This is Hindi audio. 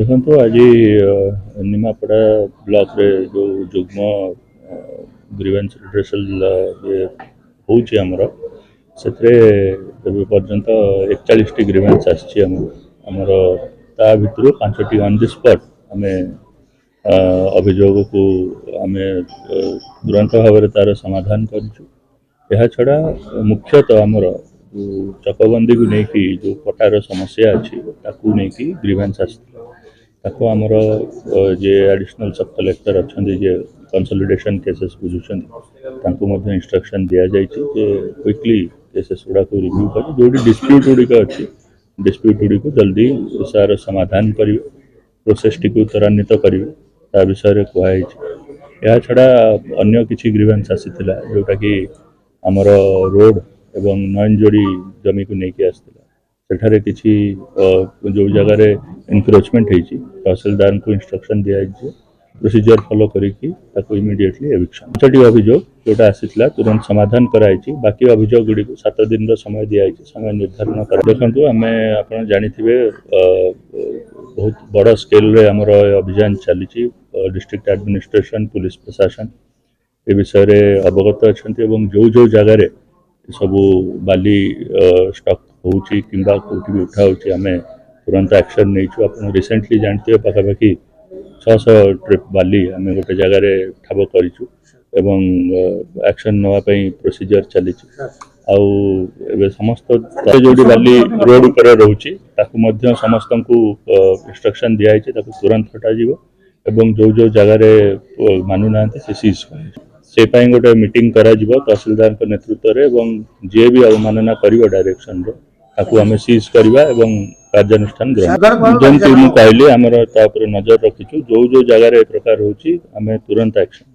देखो आज निमापड़ा ब्लॉक रे जो जुग्म ग्रीवेंस रिड्रेसल होची हमर से पर्यंत 41 टी ग्रीवेंस आमर ता भितर 5टी ऑन द स्पॉट आम अभियोग को आम तुरंत भाव में तार समाधान कर छड़ा मुख्यतः आमर चकबंदी को लेकिन जो पटार समस्या अच्छी नहीं ग्रीवेंस ताको आमर जे एडिशनल सब कलेक्टर अच्छा जे कंसोलिडेशन केसेस बुझुंट इंस्ट्रक्शन दि जाए क्विकली केसेस गुड़ा को रिव्यू कर जो डिस्प्यूट गुड़िक अच्छी डिस्प्यूट गुड़ी जल्दी सार समाधान करेंगे प्रोसेस टी त्वरान्वित करेंगे विषय कहई छड़ा अन्य किसी ग्रीवेंस आसीला जोटा कि आमर रोड एवं नयन जोड़ी जमी को लेकिन आसला सेठारे किसी जो जगार एनक्रोचमेंट होती तहसिलदार को इंस्ट्रक्शन दि जाए प्रोसीजर फॉलो करके इमिडिएटली एविक्शन 5टी अभियोग जोटा आसीला तुरंत समाधान कराई बाकी अभियोग गुड़ी 7 दिन समय दि जाए समय निर्धारण कर देखो आम आप जानी बहुत बड़ स्केल रे आमर अभियान चली डिस्ट्रिक्ट एडमिनिस्ट्रेशन पुलिस प्रशासन ए विषय अवगत अच्छा जो जो जगार सब बाली स्टॉक होची किंबा कोठी भी उठा होची हमें तुरंत एक्शन नहीं आप रिसेंटली जानते पाखापाखि 600 ट्रिप बाली आम गोटे जगार ठाब करूँ एवं एक्शन नापी प्रोसीजर चली समस्त जो बाली रोड पर रोचे समस्त को इंस्ट्रक्शन दि जाए तुरंत हटा एवं जो जो जगार मानुना से सीज से गोटे मीटिंग करा तहसिलदार नेतृत्व में जी भी अवमानना कर डायरेक्शन आम सीज करवा कार्यानुष्ठान ग्रहण जमी मुझे कहली आमर नजर रखीचु जो जो जगार प्रकार होची आम तुरंत एक्शन